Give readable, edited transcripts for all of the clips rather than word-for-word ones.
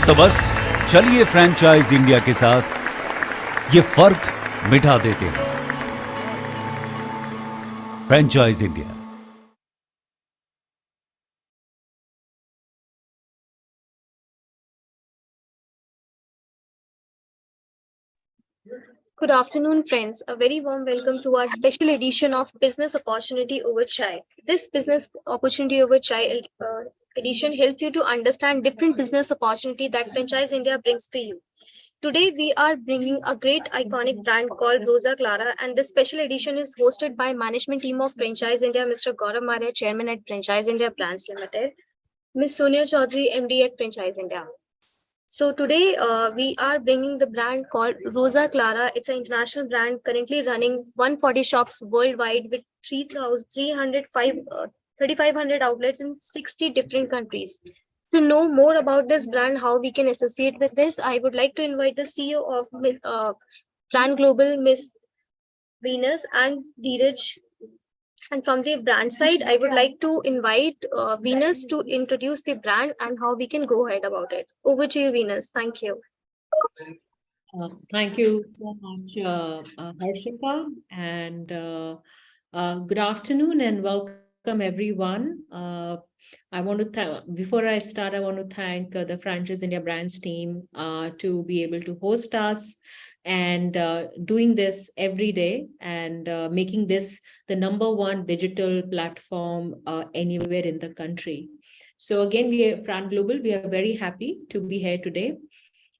तो बस चलिए फ्रेंचाइज इंडिया के साथ ये फर्क मिटा देते हैं। Franchise India. Good afternoon, friends. A very warm welcome to our special edition of Business Opportunity Over Chai. This Business Opportunity Over Chai edition helps you to understand different business opportunity that Franchise India brings to you. Today, we are bringing a great iconic brand called Rosa Clará, and this special edition is hosted by management team of Franchise India, Mr. Gaurav Marya, Chairman at Franchise India Brands Limited, Ms. Sonia Chaudhary, MD at Franchise India. So today we are bringing the brand called Rosa Clará. It's an international brand currently running 140 shops worldwide with 3,500 outlets in 60 different countries. To know more about this brand, how we can associate with this, I would like to invite the CEO of Fran Global, Miss Venus, and Dheeraj. And from the brand side, I would like to invite Venus to introduce the brand and how we can go ahead about it. Over to you, Venus. Thank you. Thank you so much, Harshita, and good afternoon and welcome everyone. I want to before I start, I want to thank the Franchise India Brands team to be able to host us and doing this every day and making this the #1 digital platform anywhere in the country. So again, we are Fran Global. We are very happy to be here today.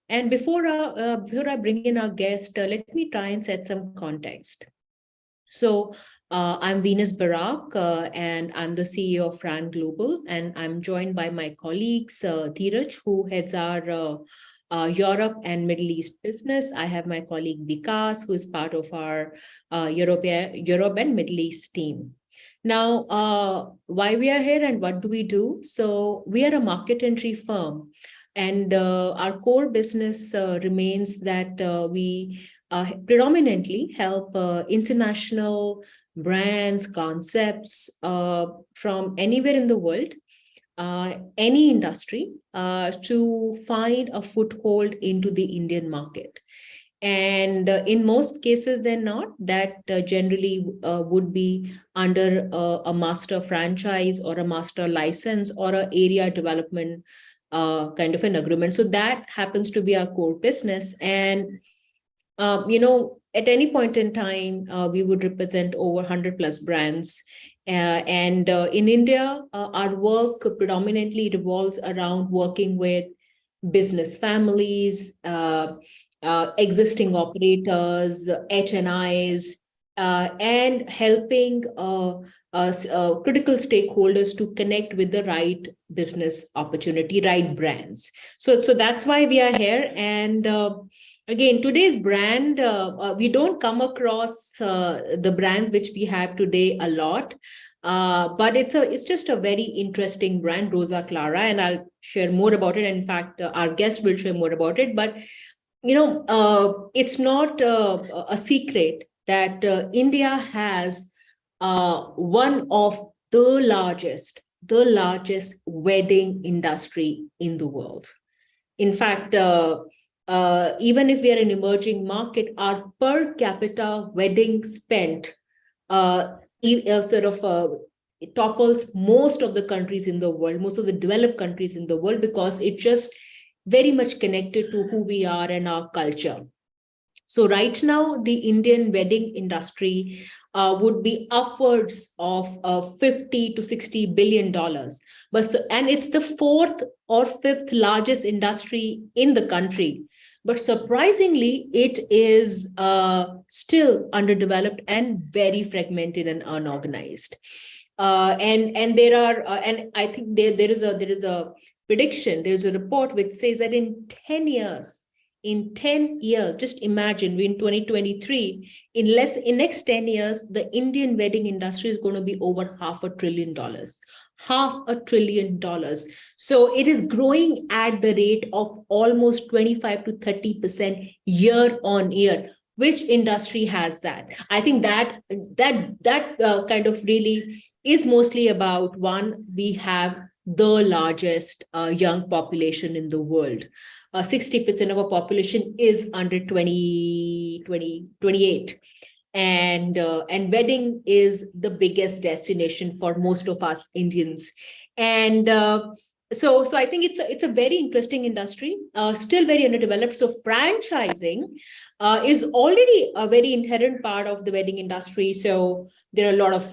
And before I bring in our guest, let me try and set some context. So I'm Venus Barak, and I'm the CEO of Fran Global, and I'm joined by my colleagues, Dheeraj, who heads our Europe and Middle East business. I have my colleague Vikas, who is part of our Europe and Middle East team. Now, why we are here and what do we do? So we are a market entry firm, and our core business remains that we predominantly help international brands, concepts from anywhere in the world, any industry, to find a foothold into the Indian market. And in most cases, they're not. That generally would be under a master franchise or a master license or an area development kind of an agreement. So that happens to be our core business. And at any point in time, we would represent over 100 plus brands. And in India, our work predominantly revolves around working with business families, existing operators, HNIs, and helping critical stakeholders to connect with the right business opportunity, right brands. So that's why we are here. And again, today's brand, we don't come across the brands which we have today a lot, but it's just a very interesting brand, Rosa Clará, and I'll share more about it. In fact, our guest will share more about it. But it's not a secret that India has one of the largest wedding industry in the world. In fact, even if we are an emerging market, our per capita wedding spend it topples most of the countries in the world, most of the developed countries in the world, because it just very much connected to who we are and our culture. So right now, the Indian wedding industry would be upwards of $50 to $60 billion. And it's the 4th or 5th largest industry in the country. But surprisingly, it is still underdeveloped and very fragmented and unorganized. And there are, and I think there is a prediction. There's a report which says that in 10 years, just imagine, we're in 2023, in next 10 years, the Indian wedding industry is going to be over $500 billion. $500 billion. So it is growing at the rate of almost 25 to 30% year on year. Which industry has that? I think that kind of really is mostly about, one, we have the largest young population in the world. 60% of our population is under 28. And wedding is the biggest destination for most of us Indians. And so I think it's a very interesting industry, still very underdeveloped. So franchising is already a very inherent part of the wedding industry. So there are a lot of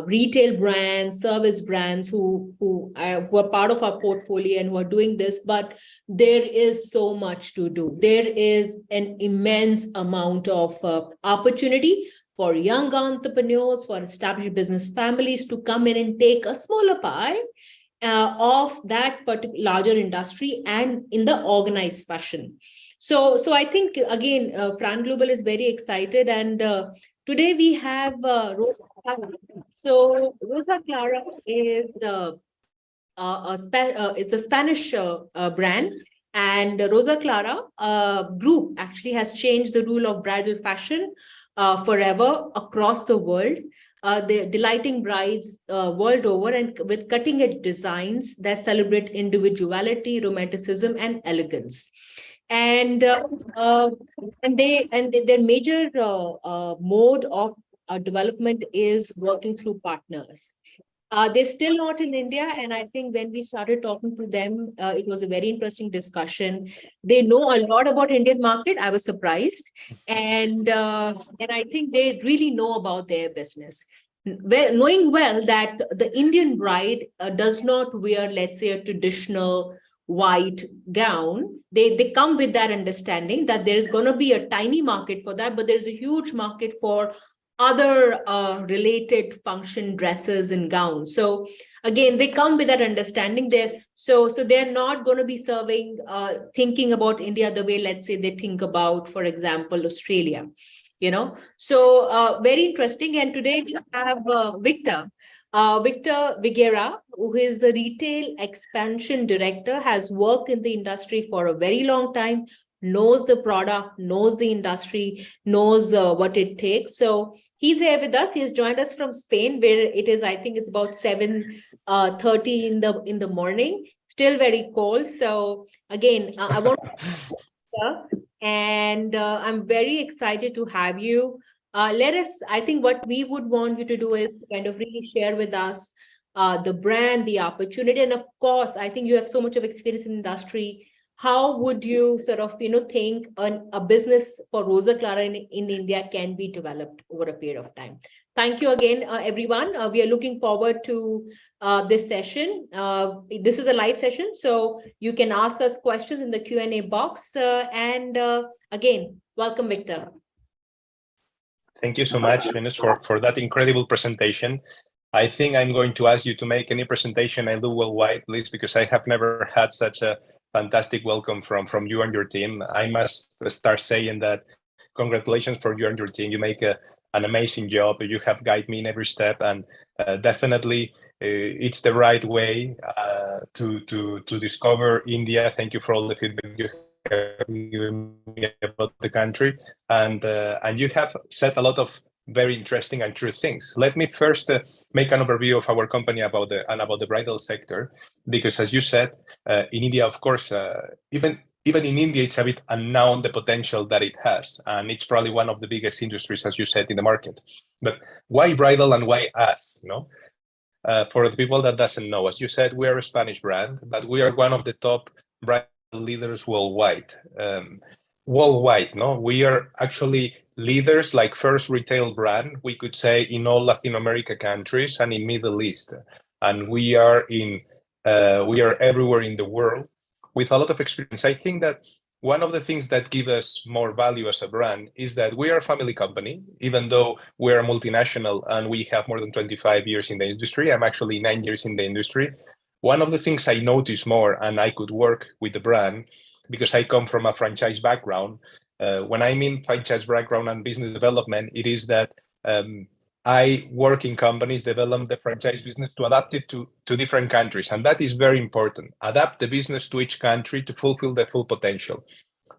retail brands, service brands who are part of our portfolio and who are doing this, but there is so much to do. There is an immense amount of opportunity for young entrepreneurs, for established business families to come in and take a smaller pie of that particular larger industry and in the organized fashion. So I think, again, Fran Global is very excited. And today we have Rosa Clará. So Rosa Clará is it's a Spanish brand. And Rosa Clará group actually has changed the rule of bridal fashion forever across the world. They're delighting brides world over, and with cutting-edge designs that celebrate individuality, romanticism, and elegance. And their major mode of development is working through partners. They're still not in India, and I think when we started talking to them, it was a very interesting discussion. They know a lot about Indian market. I was surprised, and I think they really know about their business. Knowing well that the Indian bride does not wear, let's say, a traditional white gown, they come with that understanding that there is going to be a tiny market for that, but there's a huge market for other related function dresses and gowns. So again, they come with that understanding there. So they're not going to be thinking about India the way, let's say, they think about, for example, Australia. So very interesting. And today we have Victor Viguera, who is the retail expansion director, has worked in the industry for a very long time, knows the product, knows the industry, knows what it takes. So he's here with us. He has joined us from Spain, where it is, I think it's about 7:30 in the morning, still very cold. So again, I want to and I'm very excited to have you. I think what we would want you to do is kind of really share with us the brand, the opportunity, and of course, I think you have so much of experience in the industry. How would you sort of, think a business for Rosa Clará in India can be developed over a period of time? Thank you again, everyone. We are looking forward to this session. This is a live session, so you can ask us questions in the Q&A box. Again, welcome, Victor. Thank you so much, Venus, for that incredible presentation. I think I'm going to ask you to make any presentation I do worldwide, please, because I have never had such a fantastic welcome from you and your team. I must start saying that congratulations for you and your team. You make an amazing job. You have guided me in every step, and definitely it's the right way to discover India. Thank you for all the feedback you have given me about the country, and you have said a lot of very interesting and true things. Let me first make an overview of our company about the bridal sector, because as you said, in India, of course, even in India, it's a bit unknown the potential that it has, and it's probably one of the biggest industries, as you said, in the market. But why bridal and why us? For the people that doesn't know, as you said, we are a Spanish brand, but we are one of the top bridal leaders worldwide. We are actually leaders, like first retail brand, we could say, in all Latin America countries and in Middle East, and we are everywhere in the world with a lot of experience. I think that one of the things that give us more value as a brand is that we are a family company, even though we're a multinational and we have more than 25 years in the industry. I'm actually 9 years in the industry. One of the things I notice more, and I could work with the brand because I come from a franchise background. When I mean franchise background and business development, it is that I work in companies, develop the franchise business to adapt it to different countries. And that is very important. Adapt the business to each country to fulfill the full potential.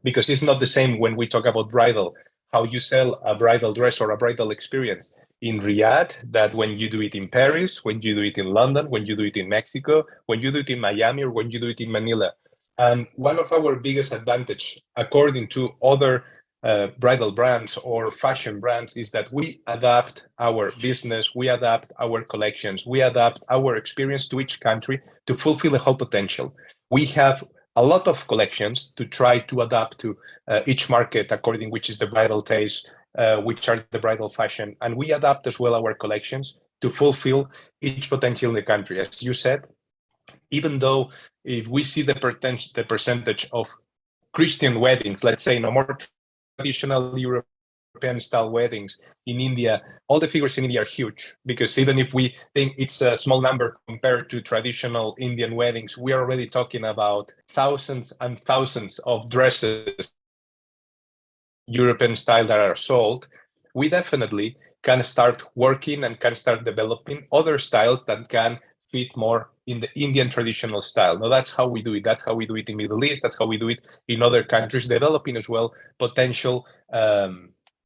Because it's not the same when we talk about bridal, how you sell a bridal dress or a bridal experience. in Riyadh that when you do it in Paris, when you do it in London, when you do it in Mexico, when you do it in Miami, or when you do it in Manila. And one of our biggest advantage, according to other bridal brands or fashion brands, is that we adapt our business, we adapt our collections, we adapt our experience to each country to fulfill the whole potential. We have a lot of collections to try to adapt to each market according which is the bridal taste, which are the bridal fashion, and we adapt as well our collections to fulfill each potential in the country. As you said, even though if we see the percentage of Christian weddings, let's say no more traditional European style weddings in India, all the figures in India are huge, because even if we think it's a small number compared to traditional Indian weddings, we are already talking about thousands and thousands of dresses European style that are sold. We definitely can start working and can start developing other styles that can fit more in the Indian traditional style. Now, that's how we do it. That's how we do it in Middle East. That's how we do it in other countries, developing as well potential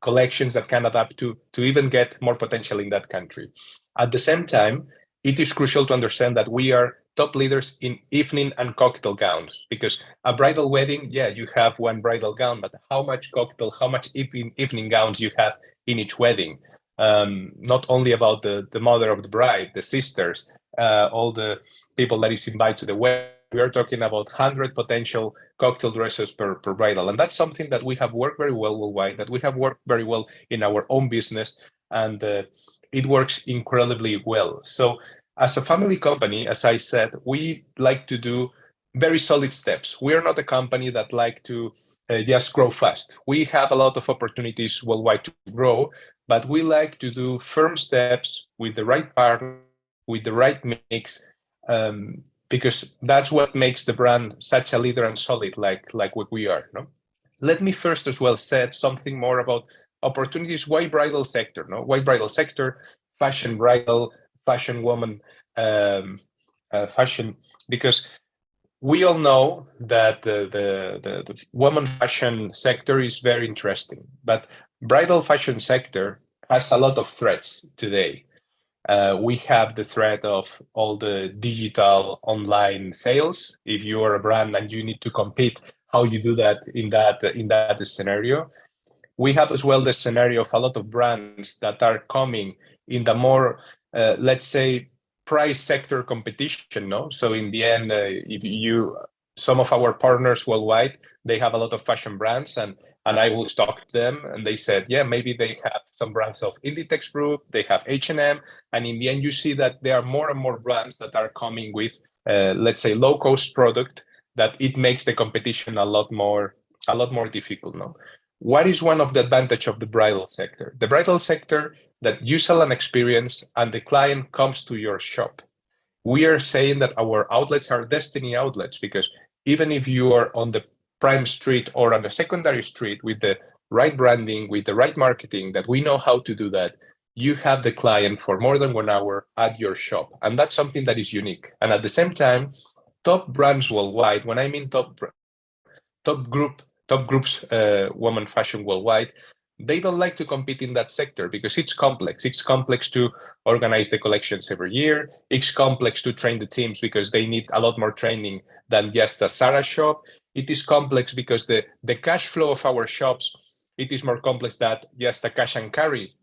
collections that can adapt to even get more potential in that country. At the same time, it is crucial to understand that we are top leaders in evening and cocktail gowns, because a bridal wedding, yeah, you have one bridal gown, but how much cocktail, how much evening gowns you have in each wedding? Not only about the mother of the bride, the sisters, all the people that is invited to the wedding. We are talking about 100 potential cocktail dresses per bridal. And that's something that we have worked very well worldwide, that we have worked very well in our own business, and it works incredibly well. So as a family company, as I said, we like to do very solid steps. We are not a company that like to just grow fast. We have a lot of opportunities worldwide to grow, but we like to do firm steps with the right partner, with the right mix, because that's what makes the brand such a leader and solid, like what we are. No? Let me first as well say something more about opportunities. Why bridal sector? No, why bridal sector? Fashion bridal, fashion woman, fashion, because we all know that the woman fashion sector is very interesting, but bridal fashion sector has a lot of threats today. We have the threat of all the digital online sales. If you are a brand and you need to compete, how you do that in that scenario. We have as well the scenario of a lot of brands that are coming in the more, let's say, price sector competition. No, so in the end, some of our partners worldwide, they have a lot of fashion brands, and I will talk to them, and they said, yeah, maybe they have some brands of Inditex Group, they have H&M, and in the end, you see that there are more and more brands that are coming with, let's say, low cost product, that it makes the competition a lot more difficult. No, what is one of the advantage of the bridal sector? The bridal sector, that you sell an experience and the client comes to your shop. We are saying that our outlets are destiny outlets, because even if you are on the prime street or on a secondary street with the right branding, with the right marketing, that we know how to do that, you have the client for more than 1 hour at your shop. And that's something that is unique. And at the same time, top brands worldwide, when I mean top groups, women fashion worldwide, they don't like to compete in that sector because it's complex. It's complex to organize the collections every year. It's complex to train the teams because they need a lot more training than just a Zara shop. It is complex because the cash flow of our shops, it is more complex than just a cash and carry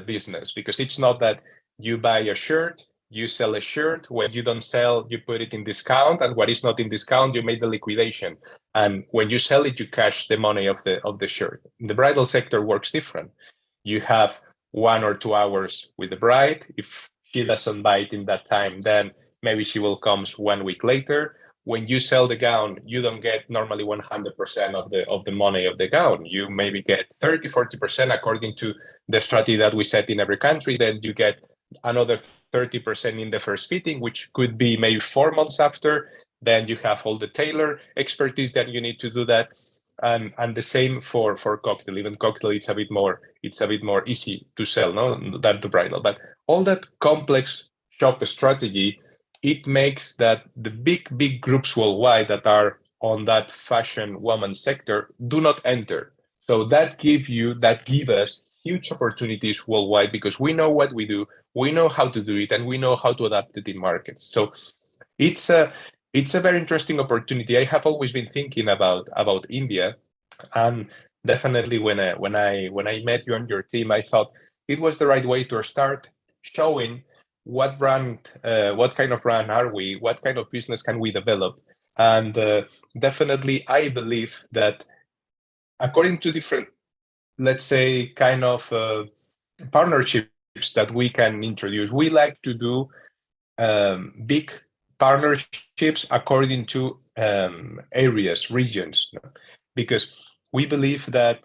business, because it's not that you buy a shirt, you sell a shirt, when you don't sell, you put it in discount, and what is not in discount, you make the liquidation. And when you sell it, you cash the money of the shirt. The bridal sector works different. You have 1 or 2 hours with the bride. If she doesn't buy it in that time, then maybe she will come 1 week later. When you sell the gown, you don't get normally 100% of the money of the gown. You maybe get 30-40% according to the strategy that we set in every country. Then you get another 30% in the first fitting, which could be maybe 4 months after. Then you have all the tailor expertise that you need to do that, and the same for cocktail. Even cocktail, it's a bit more easy to sell, no, than the bridal. But all that complex shop strategy, it makes that the big groups worldwide that are on that fashion woman sector do not enter. So that give us huge opportunities worldwide because we know what we do, we know how to do it, and we know how to adapt it in markets. So it's a very interesting opportunity. I have always been thinking about India, and definitely when I met you and your team, I thought it was the right way to start showing what kind of brand are we, what kind of business can we develop. And definitely, I believe that according to different, let's say, kind of partnerships that we can introduce, we like to do big partnerships according to areas, regions, because we believe that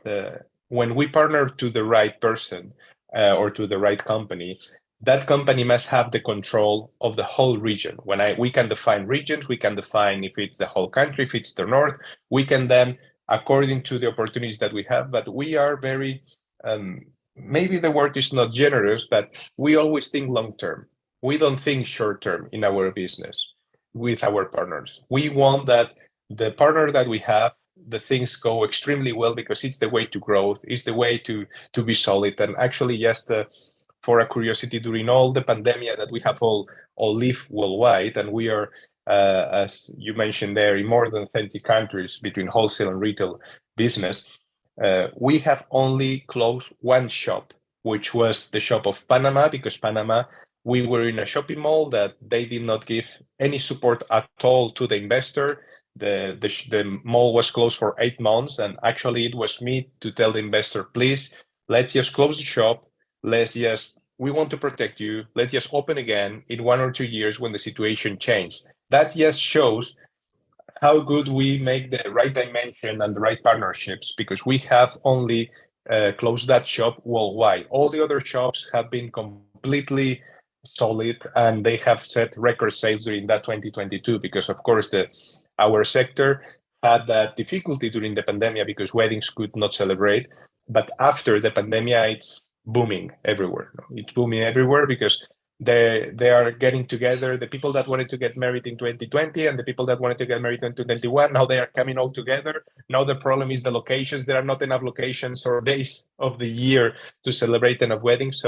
when we partner to the right person or to the right company, that company must have the control of the whole region. We can define regions, we can define if it's the whole country, if it's the north, we can then, according to the opportunities that we have, but we are very, maybe the word is not generous, but we always think long-term. We don't think short-term in our business with our partners. We want that the partner that we have, the things go extremely well because it's the way to growth, it's the way to be solid. And actually, yes, for a curiosity, during all the pandemic that we have all lived worldwide, and we are, as you mentioned there, in more than 20 countries between wholesale and retail business, we have only closed one shop, which was the shop of Panama, because Panama, we were in a shopping mall that they did not give any support at all to the investor. The mall was closed for 8 months, and actually it was me to tell the investor, please, let's just close the shop. We want to protect you. Let's just open again in 1 or 2 years when the situation changed. That just shows how good we make the right dimension and the right partnerships, because we have only closed that shop worldwide. All the other shops have been completely solid, and they have set record sales during that 2022, because of course our sector had that difficulty during the pandemic because weddings could not celebrate. But after the pandemic, it's booming everywhere. It's booming everywhere because they are getting together. The people that wanted to get married in 2020 and the people that wanted to get married in 2021, now they are coming all together. Now the problem is the locations. There are not enough locations or days of the year to celebrate enough weddings.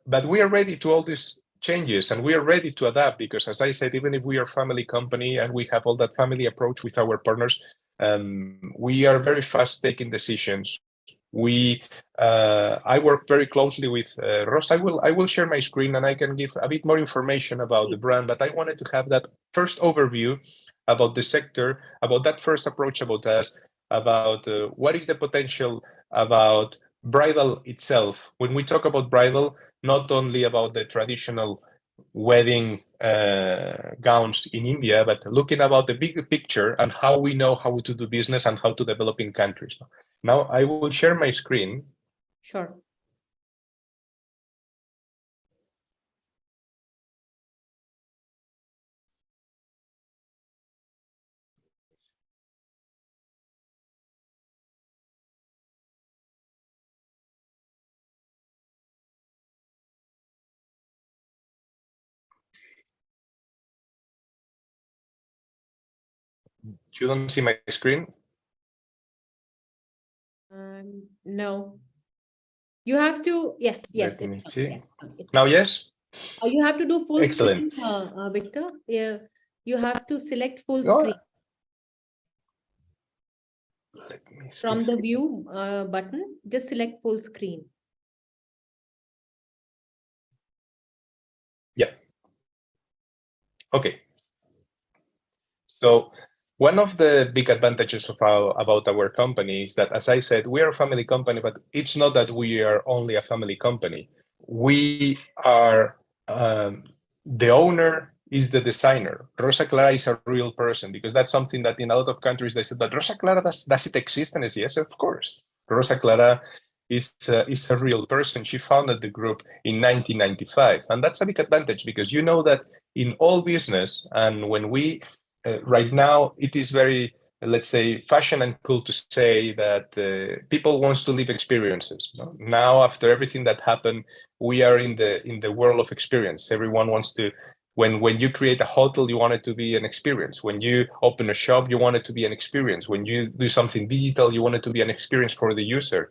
But we are ready to all these changes, and we are ready to adapt because, as I said, even if we are a family company and we have all that family approach with our partners, we are very fast taking decisions. I work very closely with Rosa. I will share my screen and I can give a bit more information about the brand, but I wanted to have that first overview about the sector, about that first approach about us, about what is the potential about bridal itself. When we talk about bridal, not only about the traditional wedding gowns in India, but looking about the bigger picture and how we know how to do business and how to develop in countries. Now I will share my screen. Sure. You don't see my screen? No. You have to, yes. Let me see. Yeah, now, yes? You have to do full Excellent. screen, Victor. Yeah, you have to select full Oh. screen Let me see. from the view button. Just select full screen. Yeah. Okay. So one of the big advantages about our company is that, as I said, we are a family company, but it's not that we are only a family company. We are, the owner is the designer. Rosa Clará is a real person, because that's something that in a lot of countries they said, but Rosa Clará, does it exist? And it's yes, of course. Rosa Clará is a real person. She founded the group in 1995. And that's a big advantage because you know that in all business, and when we, right now, it is very, let's say, fashion and cool to say that people wants to live experiences. Now, after everything that happened, we are in the world of experience. Everyone wants to, when you create a hotel, you want it to be an experience. When you open a shop, you want it to be an experience. When you do something digital, you want it to be an experience for the user.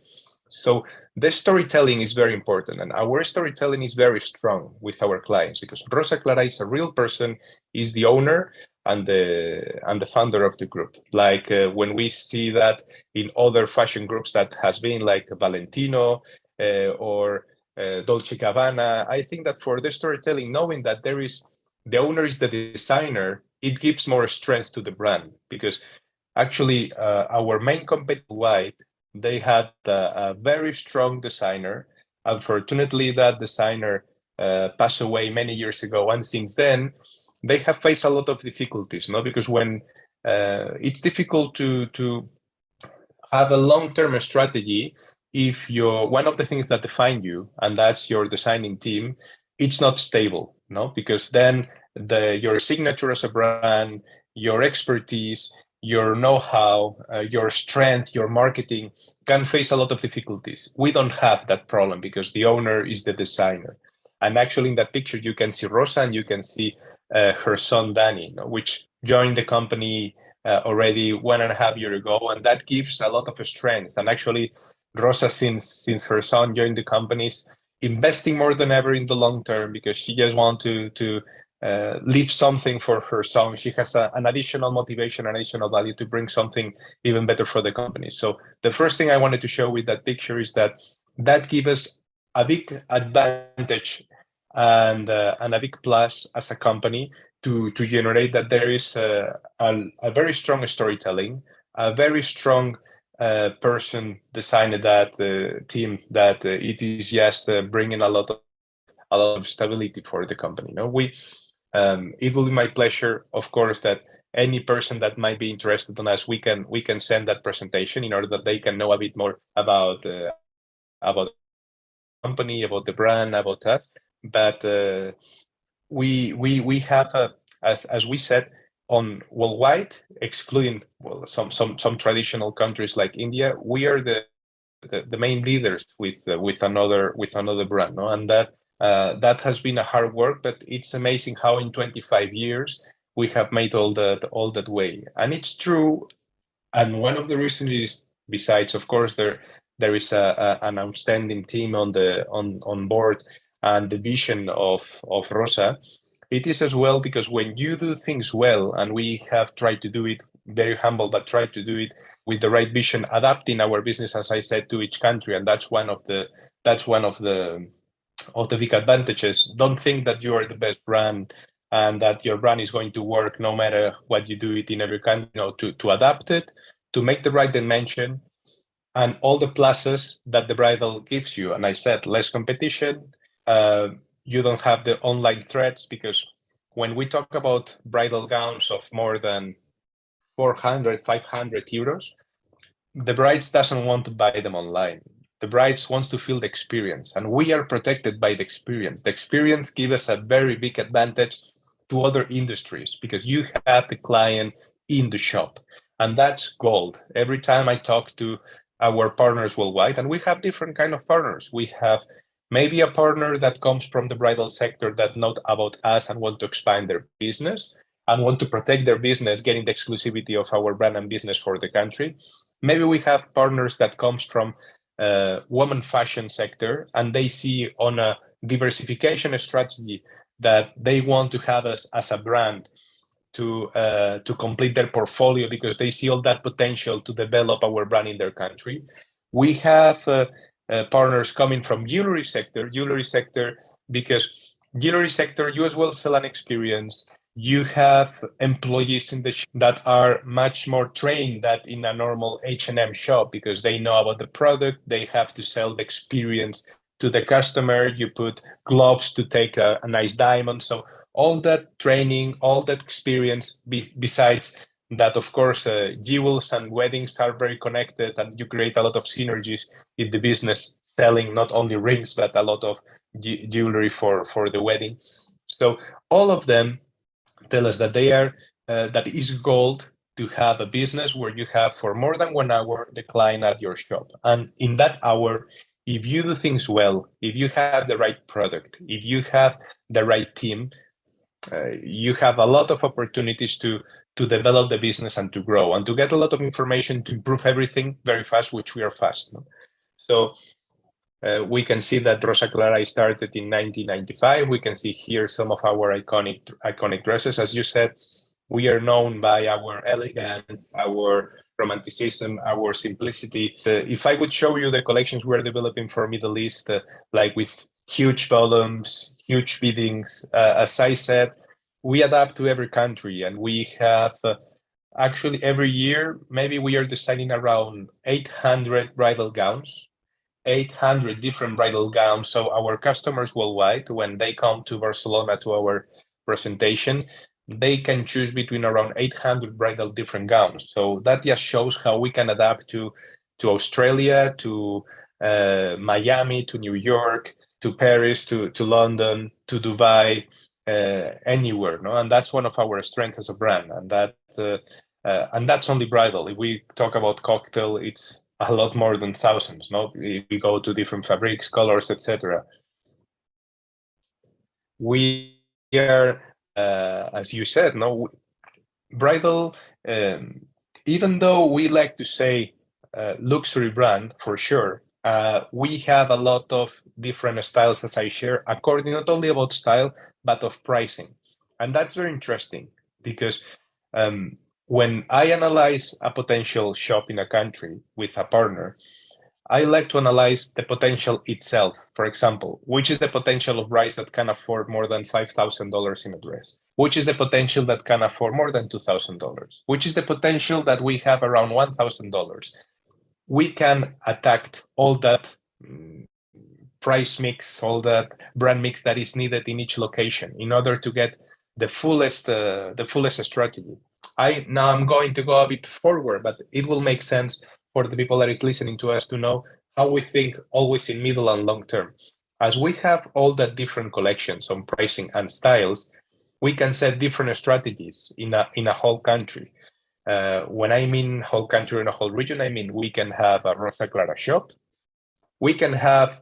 So the storytelling is very important, and our storytelling is very strong with our clients because Rosa Clará is a real person, is the owner and the founder of the group. Like when we see that in other fashion groups that has been like Valentino or Dolce Gabbana, I think that for the storytelling, knowing that the owner is the designer, it gives more strength to the brand because actually our main competitor, they had a very strong designer. Unfortunately, that designer passed away many years ago, and since then, they have faced a lot of difficulties. No, because when it's difficult to have a long-term strategy if one of the things that define you, and that's your designing team, it's not stable. No, because then your signature as a brand, your expertise, your know-how, your strength, your marketing can face a lot of difficulties. We don't have that problem because the owner is the designer. And actually in that picture, you can see Rosa and you can see her son, Danny, which joined the company already 1.5 years ago. And that gives a lot of strength. And actually Rosa, since her son joined the companies, investing more than ever in the long term because she just wants to leave something for her son. She has an additional motivation, an additional value to bring something even better for the company. So the first thing I wanted to show with that picture is that gives us a big advantage and a big plus as a company to generate that there is a very strong storytelling, a very strong person designed that team that it is just bringing a lot of stability for the company. It will be my pleasure, of course, that any person that might be interested in us, we can send that presentation in order that they can know a bit more about the company, about the brand, about us. But we have, as we said, on worldwide, excluding some traditional countries like India, we are the main leaders with another brand, no? And that has been a hard work, but it's amazing how in 25 years we have made all that way. And it's true. And one of the reasons is, besides, of course, there is an outstanding team on board and the vision of Rosa. It is as well because when you do things well, and we have tried to do it very humble, but try to do it with the right vision, adapting our business, as I said, to each country, and that's one of the big advantages. Don't think that you are the best brand and that your brand is going to work no matter what you do it in every country. To adapt it, to make the right dimension, and all the pluses that the bridal gives you. And I said less competition. You don't have the online threats because when we talk about bridal gowns of more than 400, 500 euros, the brides doesn't want to buy them online. The brides wants to feel the experience, and we are protected by the experience. The experience gives us a very big advantage to other industries because you have the client in the shop, and that's gold. Every time I talk to our partners worldwide, and we have different kind of partners. We have maybe a partner that comes from the bridal sector that know about us and want to expand their business and want to protect their business, getting the exclusivity of our brand and business for the country. Maybe we have partners that comes from women fashion sector, and they see on a diversification strategy that they want to have us as a brand to complete their portfolio because they see all that potential to develop our brand in their country. We have partners coming from jewelry sector because jewelry sector, you as well sell an experience. You have employees in that are much more trained than in a normal H&M shop because they know about the product. They have to sell the experience to the customer. You put gloves to take a nice diamond. So all that training, all that experience, besides that, of course, jewels and weddings are very connected, and you create a lot of synergies in the business, selling not only rings, but a lot of jewelry for the wedding. So all of them tell us that they are that is gold to have a business where you have for more than 1 hour the client at your shop. And in that hour, if you do things well, if you have the right product, if you have the right team, you have a lot of opportunities to develop the business and to grow and to get a lot of information to improve everything very fast, which we are fast. No? So we can see that Rosa Clará started in 1995. We can see here some of our iconic dresses. As you said, we are known by our elegance, our romanticism, our simplicity. If I would show you the collections we're developing for Middle East, like with huge volumes, huge biddings, as I said, we adapt to every country, and we have actually every year, maybe we are designing around 800 bridal gowns, 800 different bridal gowns. So our customers worldwide, when they come to Barcelona to our presentation, they can choose between around 800 bridal different gowns. So that just shows how we can adapt to Australia, to Miami, to New York, to Paris, to London, to Dubai, anywhere, no? And that's one of our strengths as a brand, and that's only bridal. If we talk about cocktail, it's a lot more than thousands, no? If we go to different fabrics, colors, etc. We are, as you said, no, bridal, even though we like to say luxury brand for sure, we have a lot of different styles, as I share, according not only about style, but of pricing. And that's very interesting because when I analyze a potential shop in a country with a partner, I like to analyze the potential itself. For example, which is the potential of brides that can afford more than $5,000 in a dress? Which is the potential that can afford more than $2,000? Which is the potential that we have around $1,000? We can attack all that price mix, all that brand mix that is needed in each location in order to get the fullest strategy. Now I'm going to go a bit forward, but it will make sense for the people that is listening to us to know how we think always in middle and long term. As we have all the different collections on pricing and styles, we can set different strategies in a whole country. When I mean whole country and a whole region, I mean we can have a Rosa Clará shop. We can have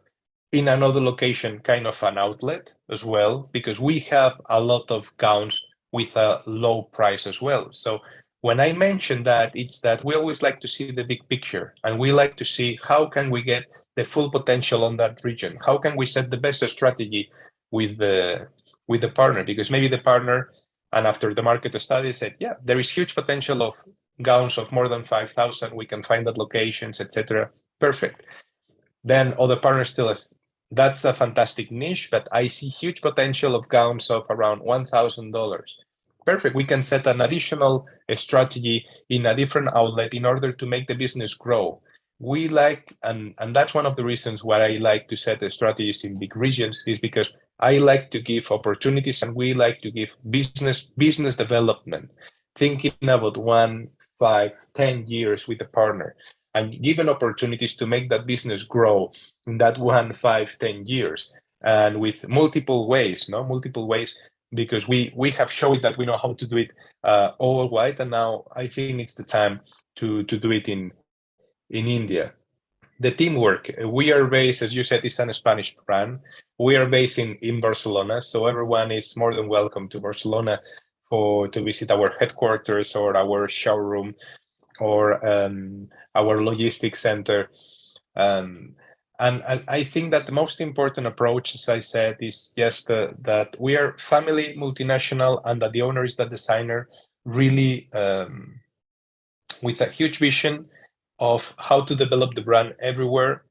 in another location kind of an outlet as well, because we have a lot of gowns with a low price as well. So when I mention that, it's that we always like to see the big picture, and we like to see how can we get the full potential on that region? How can we set the best strategy with the partner? Because maybe the partner, and after the market study, said, yeah, there is huge potential of gowns of more than 5,000. We can find that locations, etc. Perfect. Then other partners tell us, that's a fantastic niche, but I see huge potential of gowns of around $1,000. Perfect. We can set an additional strategy in a different outlet in order to make the business grow. We like, and that's one of the reasons why I like to set the strategies in big regions, is because I like to give opportunities, and we like to give business development, thinking about 1, 5, 10 years with a partner, and given opportunities to make that business grow in that 1, 5, 10 years, and with multiple ways, because we have shown that we know how to do it all wide, and now I think it's the time to do it in India. The teamwork, we are based, as you said, it's a Spanish brand. We are based in Barcelona, so everyone is more than welcome to Barcelona to visit our headquarters or our showroom or our logistics center. And I think that the most important approach, as I said, is just that we are family, multinational, and that the owner is the designer, really with a huge vision of how to develop the brand everywhere,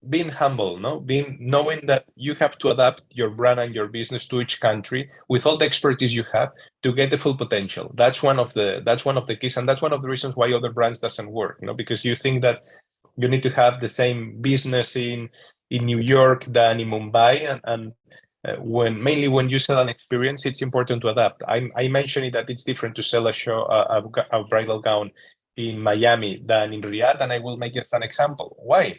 being humble, knowing that you have to adapt your brand and your business to each country with all the expertise you have to get the full potential. That's one of the keys, and that's one of the reasons why other brands doesn't work, because you think that you need to have the same business in New York than in Mumbai, and when you sell an experience, it's important to adapt. I mentioned that it's different to sell a bridal gown in Miami than in Riyadh, and I will make just an example. Why?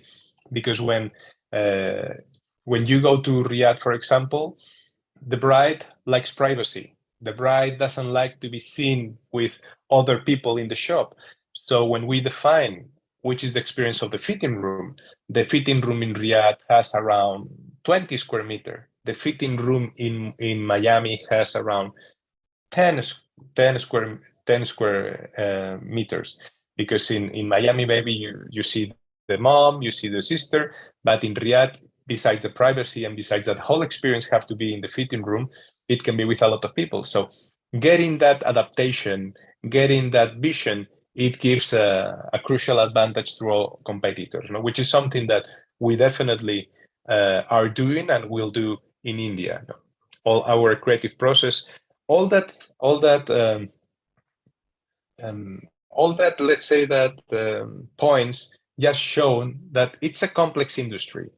Because when you go to Riyadh, for example, the bride likes privacy. The bride doesn't like to be seen with other people in the shop. So when we define which is the experience of the fitting room in Riyadh has around 20 square meters. The fitting room in Miami has around 10 square meters, because in Miami, maybe you see the mom, you see the sister, but in Riyadh, besides the privacy and besides that whole experience have to be in the fitting room, it can be with a lot of people. So getting that adaptation, getting that vision, it gives a crucial advantage to all competitors, which is something that we definitely are doing and will do in India. All our creative process, all that, let's say that points just shown that it's a complex industry,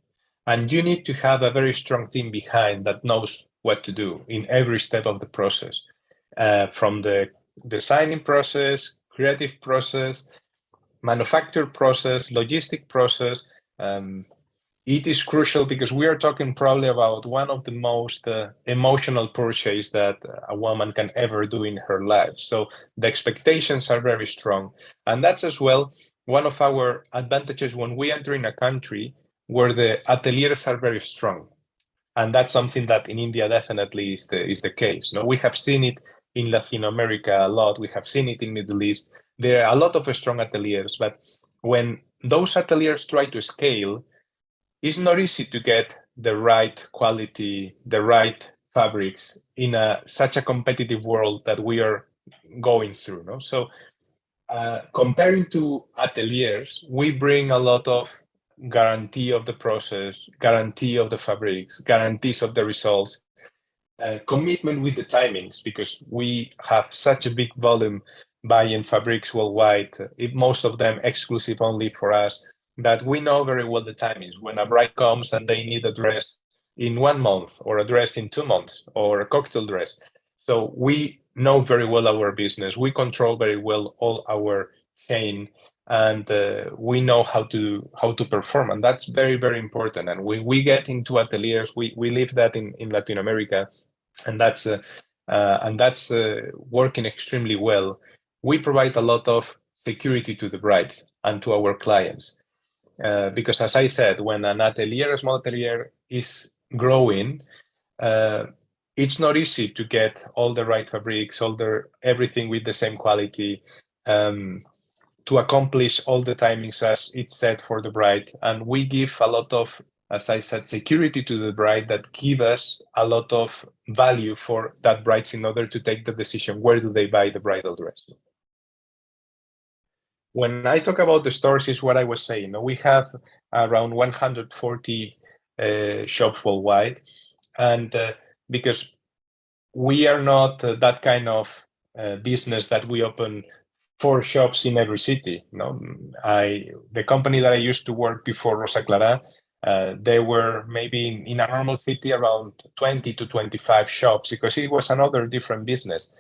and you need to have a very strong team behind that knows what to do in every step of the process, from the designing process, creative process, manufacture process, logistic process. It is crucial because we are talking probably about one of the most emotional purchase that a woman can ever do in her life. So the expectations are very strong. And that's as well one of our advantages when we enter in a country where the ateliers are very strong. And that's something that in India definitely is the case. We have seen it in Latin America a lot. We have seen it in Middle East. There are a lot of strong ateliers, but when those ateliers try to scale, it's not easy to get the right quality, the right fabrics in such a competitive world that we are going through. So comparing to ateliers, we bring a lot of guarantee of the process, guarantee of the fabrics, guarantees of the results, commitment with the timings, because we have such a big volume buying fabrics worldwide, most of them exclusive only for us, that we know very well the timings. When a bride comes and they need a dress in 1 month, or a dress in 2 months, or a cocktail dress. So we know very well our business. We control very well all our chain, and we know how to perform, and that's very, very important. And we get into ateliers, we live that in Latin America, and that's working extremely well. We provide a lot of security to the bride and to our clients, because as I said, when a small atelier is growing, it's not easy to get all the right fabrics, everything with the same quality, to accomplish all the timings as it's set for the bride. And we give a lot of, as I said, security to the bride that give us a lot of value for that brides in order to take the decision, where do they buy the bridal dress? When I talk about the stores, is what I was saying. We have around 140 shops worldwide, and because we are not that kind of business that we open 4 shops in every city. The company that I used to work before, Rosa Clará, they were maybe in a normal city around 20 to 25 shops, because it was another different business.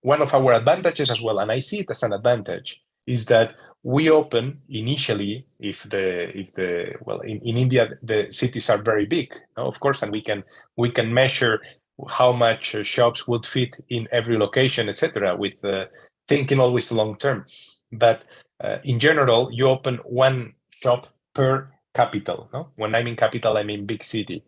One of our advantages as well, and I see it as an advantage, is that we open initially, in India the cities are very big, of course, and we can measure how much shops would fit in every location, etc., with thinking always long term. But in general, you open 1 shop per capital. When I mean capital, I mean big city.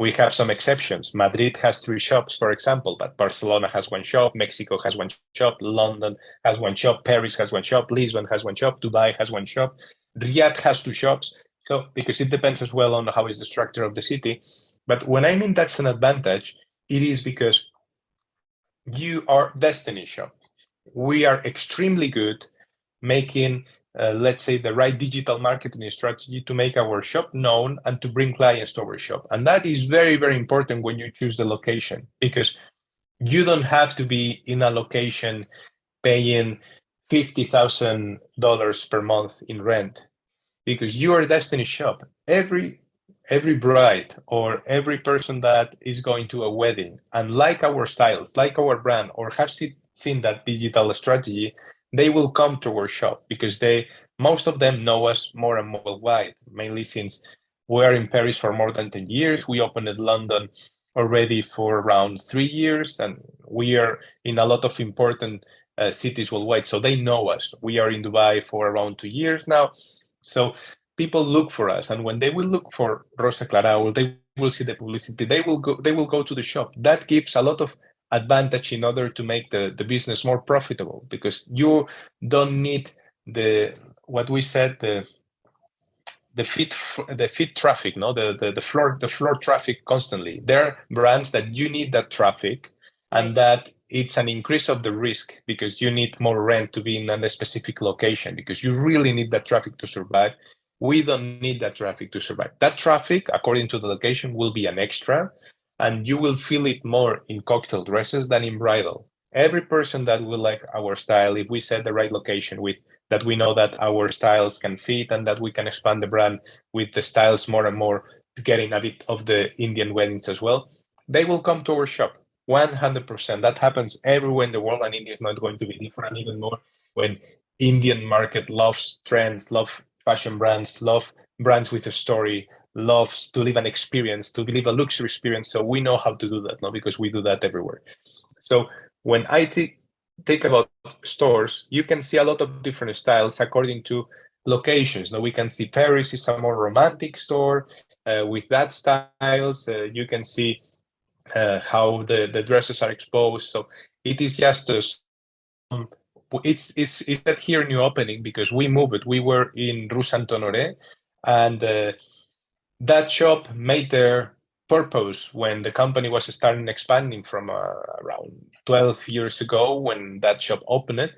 We have some exceptions. Madrid has 3 shops, for example, but Barcelona has 1 shop, Mexico has 1 shop, London has 1 shop, Paris has 1 shop, Lisbon has 1 shop, Dubai has 1 shop, Riyadh has 2 shops. So, because it depends as well on how is the structure of the city. But when I mean that's an advantage, it is because you are destination shop. We are extremely good making, let's say, the right digital marketing strategy to make our shop known and to bring clients to our shop. And that is very, very important when you choose the location, because you don't have to be in a location paying $50,000 per month in rent, because you are a destiny shop. Every bride or every person that is going to a wedding and like our styles, like our brand, or have seen that digital strategy, they will come to our shop, because most of them know us more and more worldwide, mainly since we are in Paris for more than 10 years. We opened in London already for around 3 years, and we are in a lot of important cities worldwide. So they know us. We are in Dubai for around 2 years now. So people look for us, and when they will look for Rosa Clará, or they will see the publicity, they will go to the shop. That gives a lot of advantage in order to make the business more profitable, because you don't need what we said, the feet traffic, no, the floor traffic constantly. There are brands that you need that traffic, and that it's an increase of the risk because you need more rent to be in a specific location because you really need that traffic to survive. We don't need that traffic to survive. That traffic, according to the location, will be an extra, and you will feel it more in cocktail dresses than in bridal. Every person that will like our style, if we set the right location with that, we know that our styles can fit and that we can expand the brand with the styles more and more, getting a bit of the Indian weddings as well, they will come to our shop. 100%. That happens everywhere in the world, and India is not going to be different. Even more when Indian market loves trends, love fashion brands, love brands with a story, loves to live an experience, to live a luxury experience. So we know how to do that, no? Because we do that everywhere. So when I think about stores, you can see a lot of different styles according to locations. Now we can see Paris is a more romantic store with that styles. You can see how the dresses are exposed. So it is just it's that here new opening because we moved it. We were in Rue Saint-Honoré, and that shop made their purpose when the company was starting expanding from around 12 years ago when that shop opened.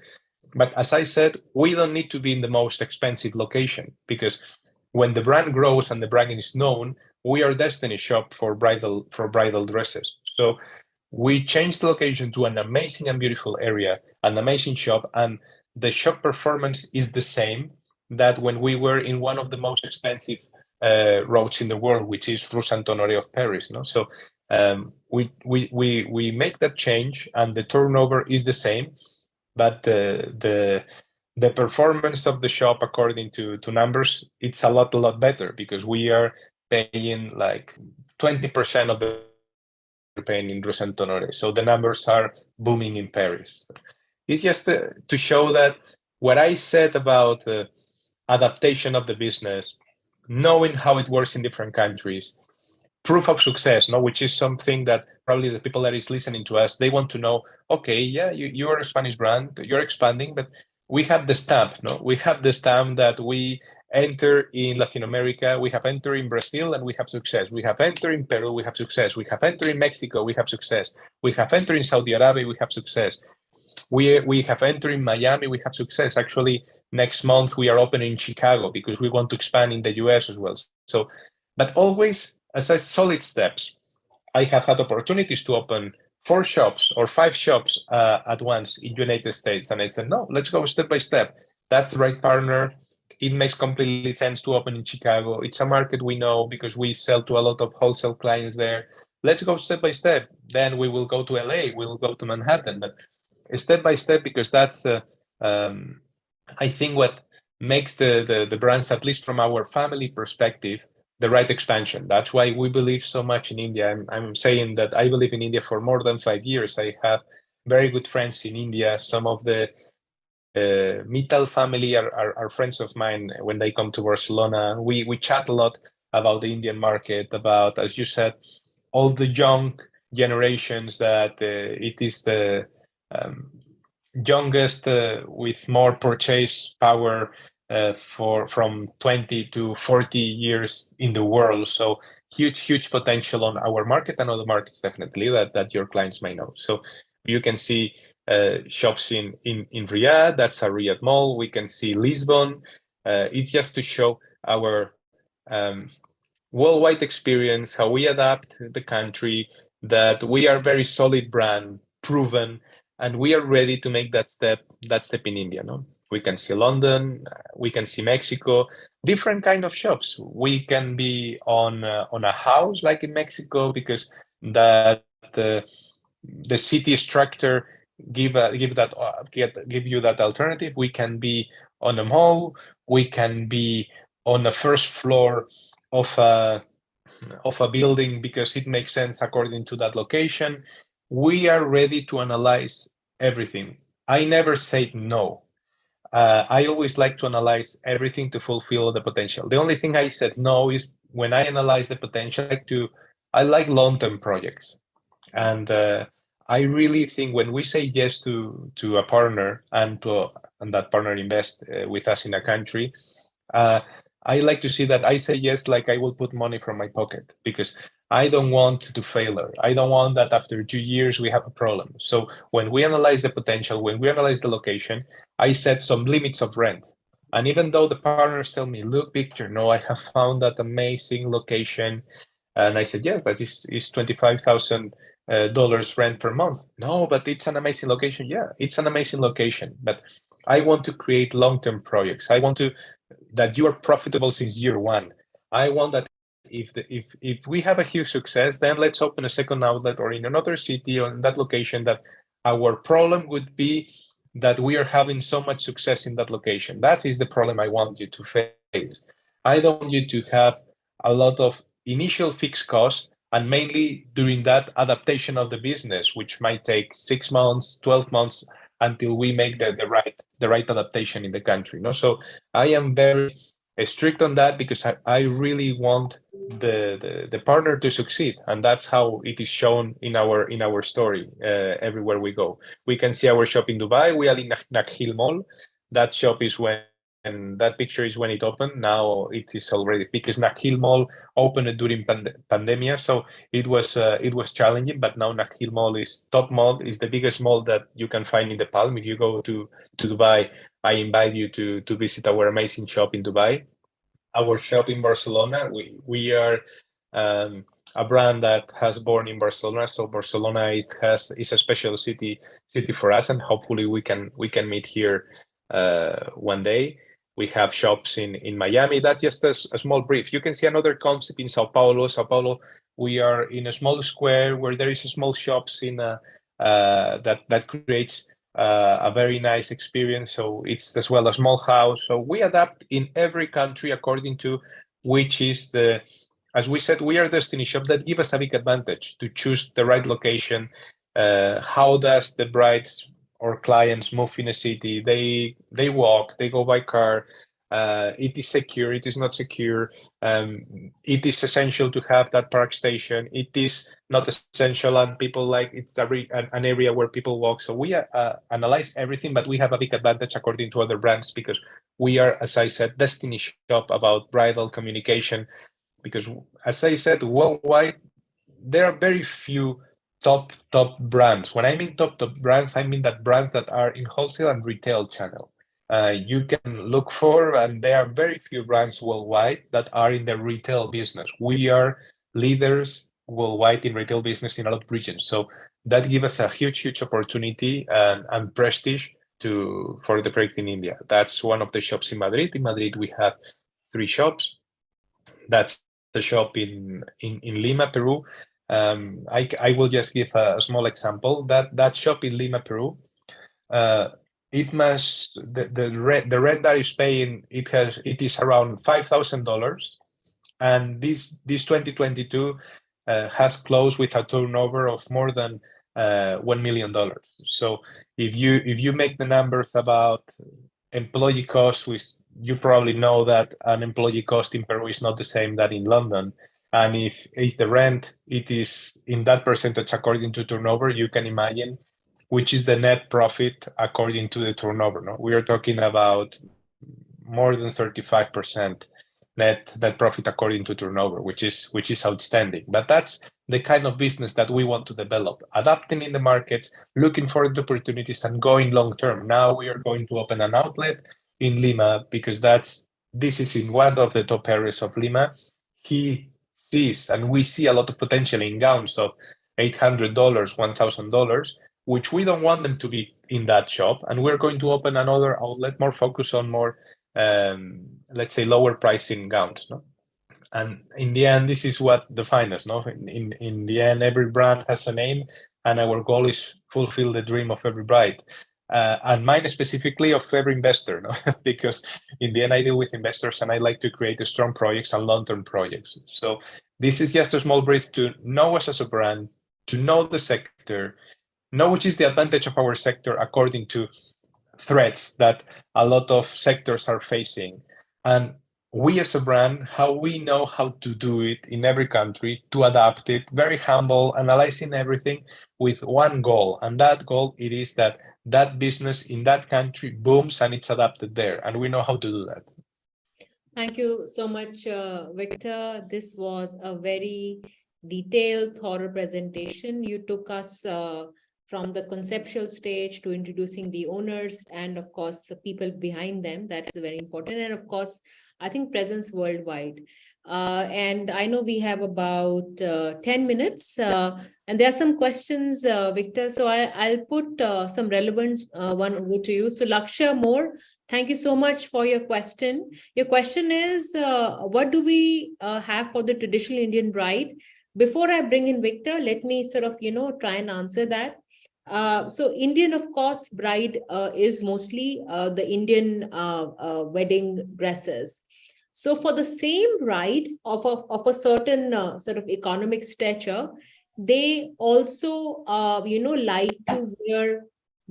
But as I said, we don't need to be in the most expensive location because when the brand grows and the brand is known, we are destiny shop for bridal dresses. So we changed the location to an amazing and beautiful area, an amazing shop, and the shop performance is the same that when we were in one of the most expensive roads in the world, which is Rue Saint-Honoré of Paris. No, so we make that change, and the turnover is the same, but the performance of the shop according to numbers, it's a lot better because we are paying like 20% of the paying in Rue Saint-Honoré. So the numbers are booming in Paris. It's just to show that what I said about adaptation of the business, knowing how it works in different countries, proof of success, no, which is something that probably the people that is listening to us, they want to know, okay, yeah, you are a Spanish brand, you're expanding, but we have the stamp, no? We have the stamp that we enter in Latin America, we have entered in Brazil, and we have success. We have entered in Peru, we have success. We have entered in Mexico, we have success. We have entered in Saudi Arabia, we have success. We have entered in Miami, we have success. Actually, next month we are opening in Chicago because we want to expand in the US as well. So, but always as a solid steps. I have had opportunities to open 4 shops or 5 shops at once in United States. And I said, no, let's go step by step. That's the right partner. It makes completely sense to open in Chicago. It's a market we know because we sell to a lot of wholesale clients there. Let's go step by step. Then we will go to LA, we'll go to Manhattan, but step by step, because that's, I think, what makes the brands, at least from our family perspective, the right expansion. That's why we believe so much in India. I'm saying that I believe in India for more than 5 years. I have very good friends in India. Some of the Mittal family are friends of mine. When they come to Barcelona, we chat a lot about the Indian market, about, as you said, all the young generations, that it is the youngest with more purchase power from 20 to 40 years in the world. So huge potential on our market and other markets, definitely, that your clients may know. So you can see shops in Riyadh, that's a Riyadh mall. We can see Lisbon. It's just to show our worldwide experience, how we adapt the country, that we are very solid brand, proven, and we are ready to make that step in India. No, we can see London, we can see Mexico, different kind of shops. We can be on a house like in Mexico, because that the city structure give you that alternative. We can be on a mall. We can be on the first floor of a building because it makes sense according to that location. We are ready to analyze everything. I never say no. I always like to analyze everything to fulfill the potential. The only thing I said no is when I analyze the potential, I like long-term projects. And I really think when we say yes to a partner and that partner invest with us in a country, I like to see that I say yes, like I will put money from my pocket, because I don't want to failure. I don't want that after 2 years we have a problem. So when we analyze the potential, when we analyze the location, I set some limits of rent. And even though the partners tell me, look, Victor, no, I have found that amazing location. And I said, yeah, but it's $25,000 rent per month. No, but it's an amazing location. Yeah, it's an amazing location. But I want to create long-term projects. I want to that you are profitable since year one. I want that if we have a huge success, then let's open a second outlet or in another city or in that location. That our problem would be that we are having so much success in that location. That is the problem I want you to face. I don't want you to have a lot of initial fixed costs and mainly during that adaptation of the business, which might take 6 months, 12 months until we make the right adaptation in the country. No, so I am very strict on that because I really want the partner to succeed, and that's how it is shown in our story everywhere we go. We can see our shop in Dubai. We are in 𝐏𝐫𝐞𝐬𝐞 Mall. That shop is when. And that picture is when it opened. Now it is already because 𝐏𝐶𝐬𝐞 Mall opened during pandemia, so it was challenging. But now 𝐏𝐶𝐬𝐞 Mall is top mall, is the biggest mall that you can find in the Palm. If you go to Dubai, I invite you to visit our amazing shop in Dubai. Our shop in Barcelona, we are a brand that has born in Barcelona. So Barcelona is a special city for us, and hopefully we can meet here one day. We have shops in Miami. That's just a small brief. You can see another concept in Sao Paulo. Sao Paulo, we are in a small square where there is a small shops in that creates a very nice experience. So it's as well a small house. So we adapt in every country according to which is as we said, we are a destiny shop that give us a big advantage to choose the right location. How does the brides or clients move in a city? They walk, they go by car. It is secure, it is not secure. It is essential to have that park station. It is not essential, and people like it's an area where people walk. So we analyze everything, but we have a big advantage according to other brands because we are, as I said, destiny shop about bridal communication. Because as I said, worldwide, there are very few top brands. When I mean top brands, I mean that brands that are in wholesale and retail channel. You can look for, and there are very few brands worldwide that are in the retail business. We are leaders worldwide in retail business in a lot of regions. So that gives us a huge opportunity and prestige for the project in India. That's one of the shops in Madrid. In Madrid, we have 3 shops. That's the shop in Lima, Peru. I will just give a small example. That shop in Lima, Peru, it must the rent that is paying it is around $5,000, and this 2022 has closed with a turnover of more than $1 million. So if you make the numbers about employee costs, you probably know that an employee cost in Peru is not the same that in London. And if the rent, it is in that percentage according to turnover, you can imagine which is the net profit according to the turnover. No, we are talking about more than 35% net profit according to turnover, which is outstanding. But that's the kind of business that we want to develop, adapting in the markets, looking for the opportunities, and going long term. Now we are going to open an outlet in Lima because this is in one of the top areas of Lima. He sees, and we see a lot of potential in gowns of $800, $1,000, which we don't want them to be in that shop. And we're going to open another outlet more focused on more, let's say, lower pricing gowns. No? And in the end, this is what defines us. No? In the end, every brand has a name, and our goal is fulfill the dream of every bride. And mine specifically of every investor, no? Because in the end, I deal with investors and I like to create strong projects and long-term projects. So this is just a small brief to know us as a brand, to know the sector, know which is the advantage of our sector according to threats that a lot of sectors are facing. And we as a brand, how we know how to do it in every country, to adapt it, very humble, analyzing everything with one goal. And that goal, it is that business in that country booms and it's adapted there. And we know how to do that. Thank you so much, Victor. This was a very detailed, thorough presentation. You took us from the conceptual stage to introducing the owners and, of course, the people behind them. That's very important. And, of course, I think presence worldwide. And I know we have about 10 minutes. And there are some questions, Victor. So I'll put some relevant one over to you. So Lakshya Moore, thank you so much for your question. Your question is, what do we have for the traditional Indian bride? Before I bring in Victor, let me sort of, try and answer that. So Indian, of course, bride is mostly the Indian wedding dresses. So for the same bride of a certain sort of economic stature, they also, like to wear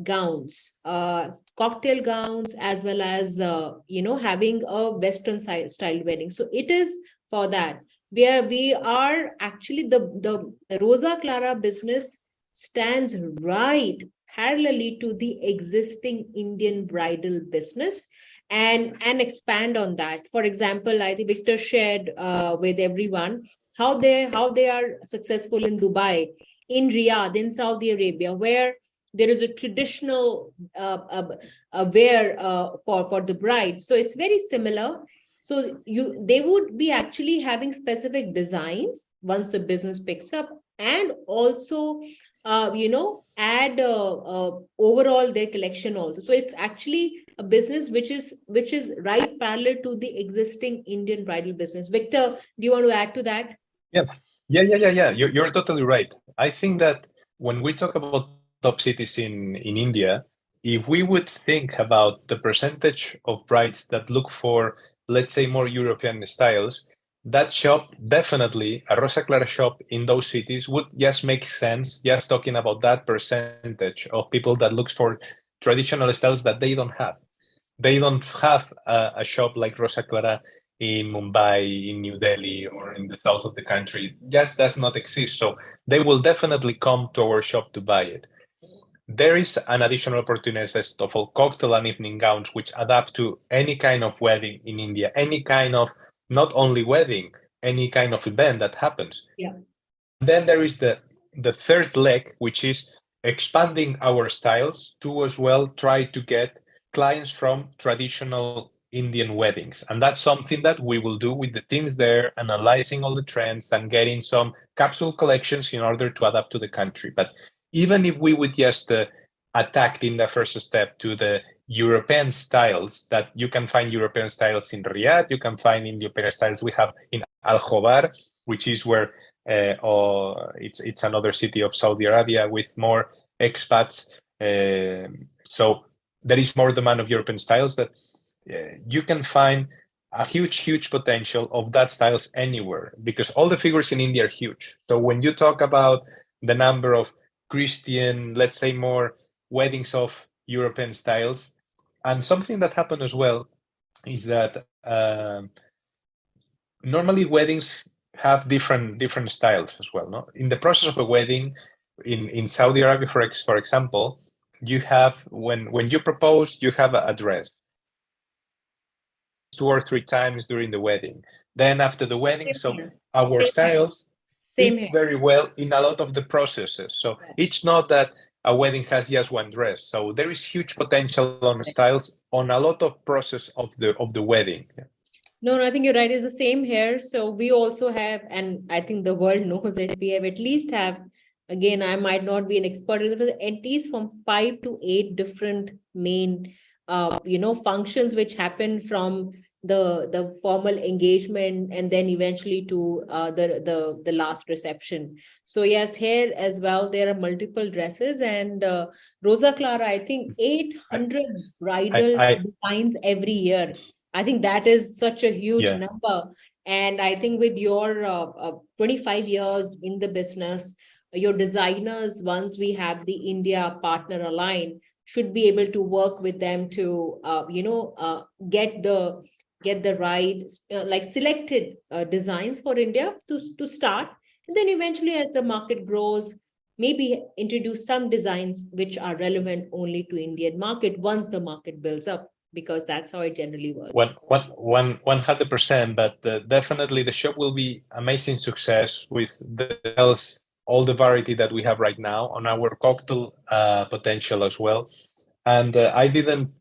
gowns, cocktail gowns, as well as, having a Western style wedding. So it is for that, where we are actually the Rosa Clara business stands right parallelly to the existing Indian bridal business and expand on that. For example, I think Victor shared with everyone how they are successful in Dubai, in Riyadh, in Saudi Arabia, where there is a traditional wear for the bride. So it's very similar. So they would be actually having specific designs once the business picks up, and also add overall their collection also. So it's actually a business which is right parallel to the existing Indian bridal business. Victor, do you want to add to that? Yeah. You're totally right. I think that when we talk about top cities in India, if we would think about the percentage of brides that look for, let's say, more European styles, that shop, definitely a Rosa Clara shop in those cities would just make sense, just talking about that percentage of people that looks for traditional styles that they don't have. They don't have a shop like Rosa Clara in Mumbai, in New Delhi, or in the south of the country. Just does not exist. So they will definitely come to our shop to buy it. There is an additional opportunity of all cocktail and evening gowns, which adapt to any kind of wedding in India, any kind of, not only wedding, any kind of event that happens. Yeah. Then there is the third leg, which is expanding our styles to as well try to get clients from traditional Indian weddings. And that's something that we will do with the teams there, analyzing all the trends and getting some capsule collections in order to adapt to the country. But even if we would just attack in the first step to the European styles, that you can find European styles in Riyadh, you can find European styles we have in 𝐼𝐽, which is where it's another city of Saudi Arabia with more expats. So there is more demand of European styles, but you can find a huge potential of that styles anywhere, because all the figures in India are huge. So when you talk about the number of Christian, let's say, more weddings of European styles, and something that happened as well is that normally weddings have different styles as well. No, in the process of a wedding in Saudi Arabia, for example, you have when you propose, you have a dress 2 or 3 times during the wedding. Then after the wedding, so our styles fits very well in a lot of the processes. So it's not that a wedding has just one dress. So there is huge potential on styles on a lot of process of the wedding. No, I think you're right. It's the same here. So we also have, and I think the world knows it, we have at least have, again, I might not be an expert, at least from 5 to 8 different main, functions which happen from the formal engagement and then eventually to the last reception. So yes, here as well, there are multiple dresses, and Rosa Clara, I think 800 bridal designs every year. I think that is such a huge number. And I think with your 25 years in the business, your designers, once we have the India partner aligned, should be able to work with them to, get the right, selected designs for India to start. And then eventually, as the market grows, maybe introduce some designs which are relevant only to Indian market once the market builds up. because that's how it generally works. 100%, but definitely the shop will be amazing success with the sales, all the variety that we have right now on our cocktail potential as well. And I didn't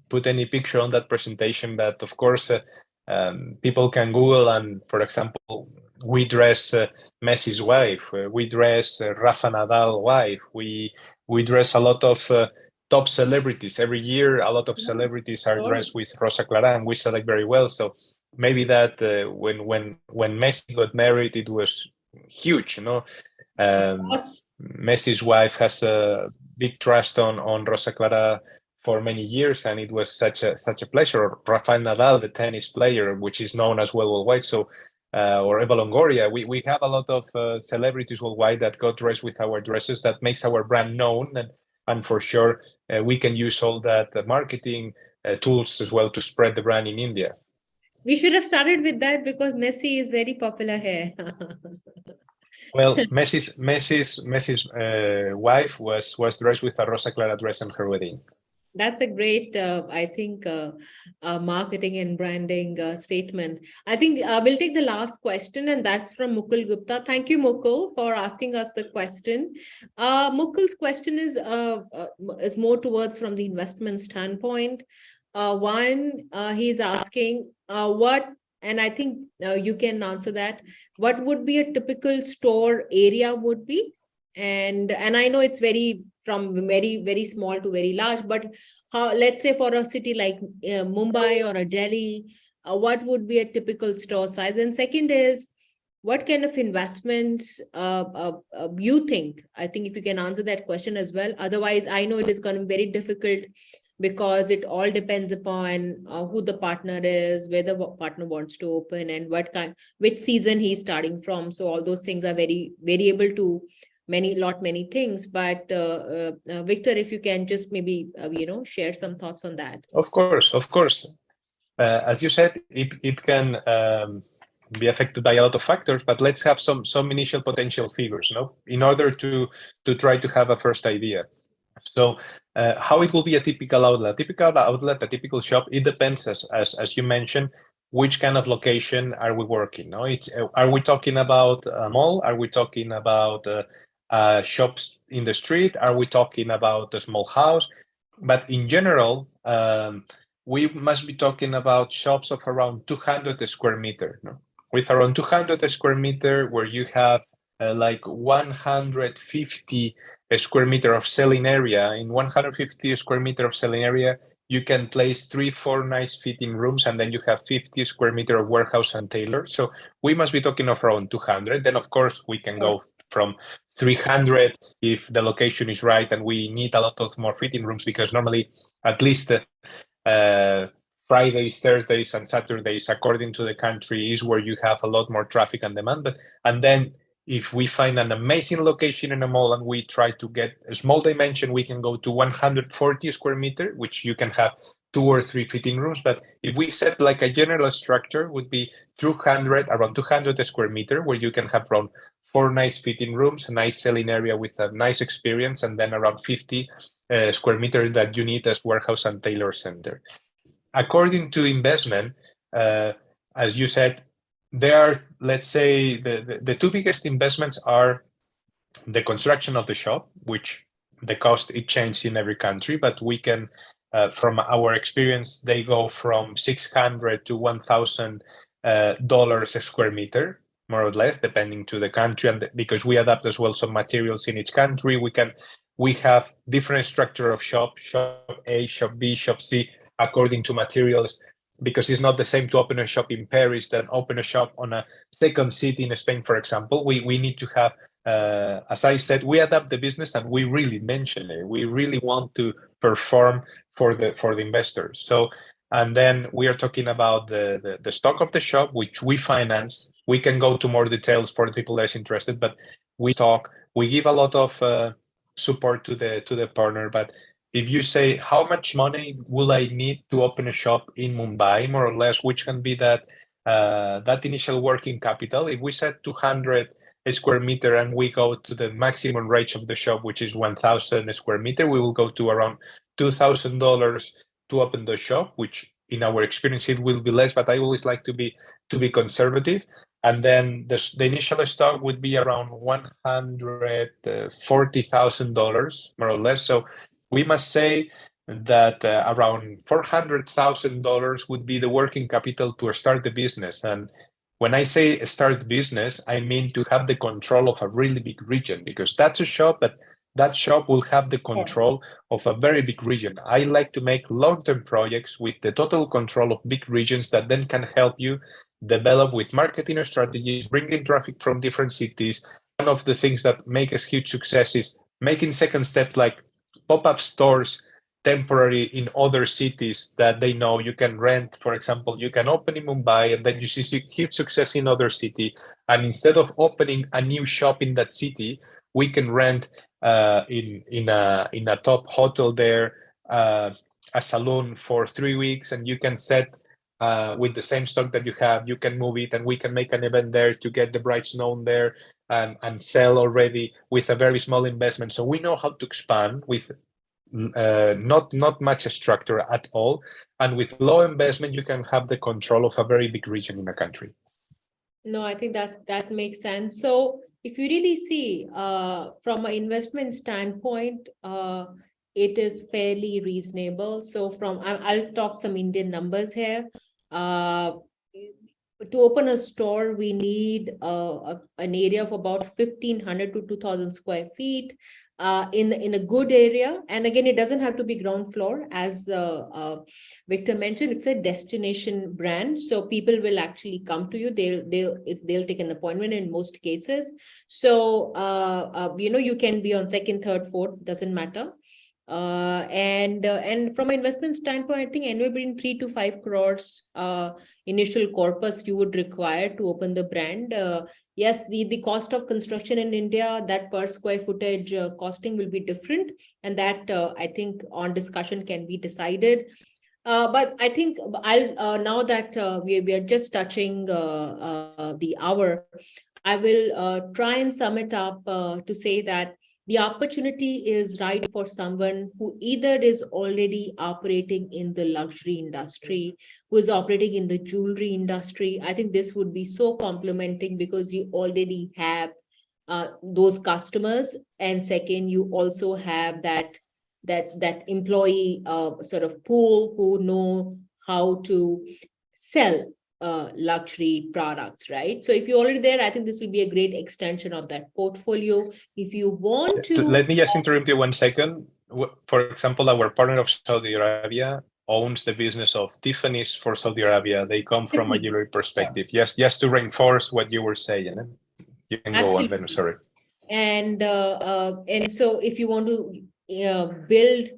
put any picture on that presentation, but of course, people can Google and, for example, we dress Messi's wife, we dress Rafa Nadal wife, we dress a lot of top celebrities. Every year, a lot of celebrities are dressed with Rosa Clará, and we select very well. So maybe that when Messi got married, it was huge, you know. Messi's wife has a big trust on Rosa Clará for many years, and it was such a pleasure. Rafael Nadal, the tennis player, which is known as well worldwide, so or Eva Longoria, we have a lot of celebrities worldwide that got dressed with our dresses. That makes our brand known, and for sure we can use all that marketing tools as well to spread the brand in India. We should have started with that because Messi is very popular here. Well, Messi's wife was dressed with a Rosa Clará dress on her wedding. That's a great, I think, marketing and branding statement. I think we'll take the last question, and that's from Mukul Gupta. Thank you, Mukul, for asking us the question. Mukul's question is more towards from the investment standpoint. He's asking what, and I think you can answer that. What would be a typical store area would be? And I know it's from very, very small to very large, but let's say for a city like Mumbai or a Delhi, what would be a typical store size? And second is, what kind of investments you think? I think if you can answer that question as well. Otherwise, I know it is going to be very difficult because it all depends upon who the partner is, where the partner wants to open, and which season he's starting from. So all those things are very variable to many things. But Victor, if you can just maybe share some thoughts on that. Of course. As you said, it can be affected by a lot of factors, but let's have some initial potential figures, in order to try to have a first idea. So how it will be a typical outlet? A typical shop, it depends, as you mentioned, which kind of location are we working? Are we talking about a mall? Are we talking about shops in the street? Are we talking about a small house? But in general, we must be talking about shops of around 200 square meters. With around 200 square meters, where you have like 150 square meter of selling area. In 150 square meter of selling area, you can place 3-4 nice fitting rooms, and then you have 50 square meter of warehouse and tailor. So we must be talking of around 200. Then of course we can go from 300 if the location is right and we need a lot of more fitting rooms, because normally at least Fridays, Thursdays, and Saturdays, according to the country, is where you have a lot more traffic and demand. And then if we find an amazing location in a mall and we try to get a small dimension, we can go to 140 square meter, which you can have 2 or 3 fitting rooms. But if we set like a general structure, would be around 200 square meter, where you can have around 4 nice fitting rooms, a nice selling area with a nice experience, and then around 50 square meters that you need as warehouse and tailor center. According to investment, as you said, there are, let's say, the 2 biggest investments are the construction of the shop, which the cost, it changes in every country, but we can, from our experience, they go from $600 to $1,000 a square meter, more or less, depending to the country, and because we adapt as well some materials in each country. We have different structure of shop A, shop B, shop C, according to materials, because it's not the same to open a shop in Paris than open a shop on a second city in Spain, for example. We need to have, as I said, we adapt the business, and we really mention it. We really want to perform for the investors. So, and then we are talking about the stock of the shop, which we finance. We can go to more details for the people that are interested, but we give a lot of support to the partner. But if you say, how much money will I need to open a shop in Mumbai, more or less, which can be that initial working capital? If we set 200 square meter and we go to the maximum range of the shop, which is 1,000 square meter, we will go to around $2,000 to open the shop, which in our experience it will be less, but I always like to be conservative. And then the initial stock would be around $140,000, more or less. So we must say that around $400,000 would be the working capital to start the business. And when I say start business, I mean to have the control of a really big region, because that's a shop, but that shop will have the control of a very big region. I like to make long-term projects with the total control of big regions that then can help you develop with marketing strategies, bringing traffic from different cities. One of the things that make us huge success is making second steps like pop-up stores temporary in other cities that they know you can rent. For example, you can open in Mumbai and then you see huge success in other city. And instead of opening a new shop in that city, we can rent in a top hotel there, a salon for 3 weeks, and you can set with the same stock that you have, you can move it, and we can make an event there to get the brides known there and sell already with a very small investment. So we know how to expand with not much structure at all, and with low investment you can have the control of a very big region in a country. No, I think that makes sense. So if you really see from an investment standpoint, it is fairly reasonable. So I'll talk some Indian numbers here. To open a store, we need an area of about 1,500 to 2,000 square feet in a good area. And again, it doesn't have to be ground floor. As Victor mentioned, it's a destination brand. So people will actually come to you. They'll take an appointment in most cases. So, you can be on second, third, fourth, doesn't matter. And from an investment standpoint, I think anywhere between 3 to 5 crores initial corpus you would require to open the brand. Yes, the cost of construction in India, that per square footage costing will be different, and that I think on discussion can be decided. But I think I'll now that we are just touching the hour, I will try and sum it up to say that the opportunity is right for someone who either is already operating in the luxury industry, who is operating in the jewelry industry. I think this would be so complementing because you already have those customers. And second, you also have that employee sort of pool who know how to sell luxury products, right? So if you're already there, I think this will be a great extension of that portfolio. If you want to... Let me just interrupt you 1 second. For example, our partner of Saudi Arabia owns the business of Tiffany's for Saudi Arabia. They come from a jewelry perspective. Yes, just to reinforce what you were saying. You can go on, Ben, sorry. And so if you want to build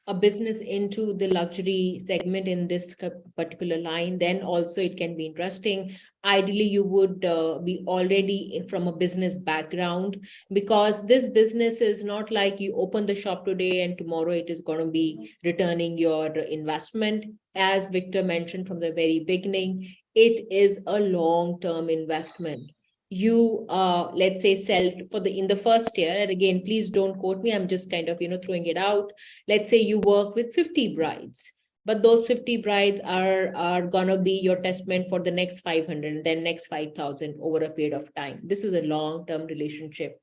a business into the luxury segment in this particular line, then also it can be interesting. Ideally, you would be already from a business background, because this business is not like you open the shop today and tomorrow it is going to be returning your investment. As Victor mentioned from the very beginning, it is a long-term investment. You let's say sell in the first year, and again, please don't quote me, I'm just kind of throwing it out. Let's say you work with 50 brides, but those 50 brides are gonna be your testament for the next 500, and then next 5,000 over a period of time. This is a long-term relationship,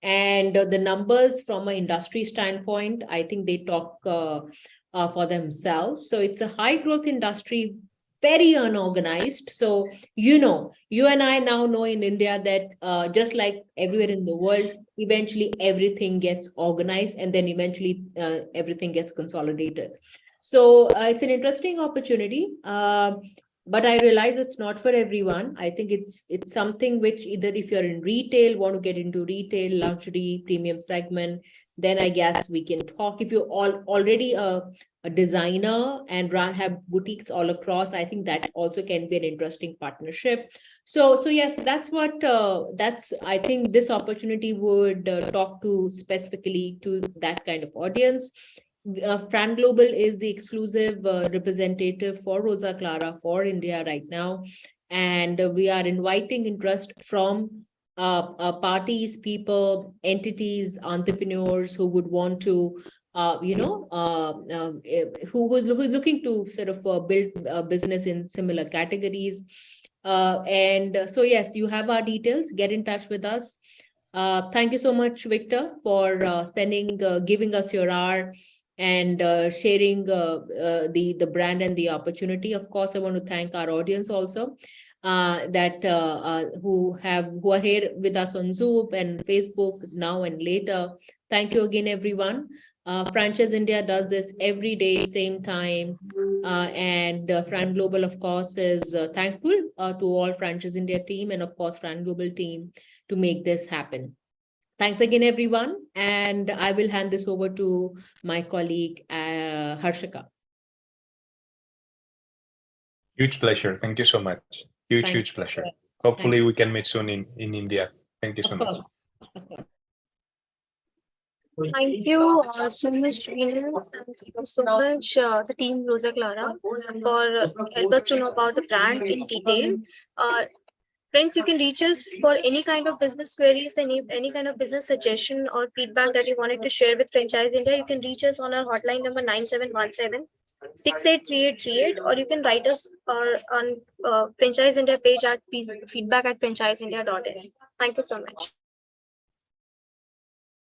and the numbers from an industry standpoint, I think they talk for themselves. So it's a high growth industry, very unorganized. So, you and I now know in India that just like everywhere in the world, eventually everything gets organized, and then eventually everything gets consolidated. So it's an interesting opportunity, but I realize it's not for everyone. I think it's something which either if you're in retail, want to get into retail, luxury, premium segment, then I guess we can talk. If you're already a designer and have boutiques all across, I think that also can be an interesting partnership. So yes, that's what I think this opportunity would talk to specifically to that kind of audience. Fran Global is the exclusive representative for Rosa Clará for India right now, and we are inviting interest from parties, people, entities, entrepreneurs who would want to who's looking to sort of build a business in similar categories. So yes, you have our details. Get in touch with us. Thank you so much, Victor, for giving us your hour and sharing the brand and the opportunity. Of course, I want to thank our audience also, who are here with us on Zoom and Facebook now and later. Thank you again, everyone. Franchise India does this every day, same time. And Fran Global, of course, is thankful to all Franchise India team and, of course, Fran Global team to make this happen. Thanks again, everyone. And I will hand this over to my colleague, Harshika. Huge pleasure. Thank you so much. Huge pleasure. Hopefully we can meet soon in India. Thank you so much. Thank you so much, Venus. Thank you so much, the team Rosa Clará, for help us to know about the brand in detail. Friends, you can reach us for any kind of business queries, any kind of business suggestion or feedback that you wanted to share with Franchise India. You can reach us on our hotline number 9717-683838, or you can write us on Franchise India page at feedback@franchiseindia.in. Thank you so much.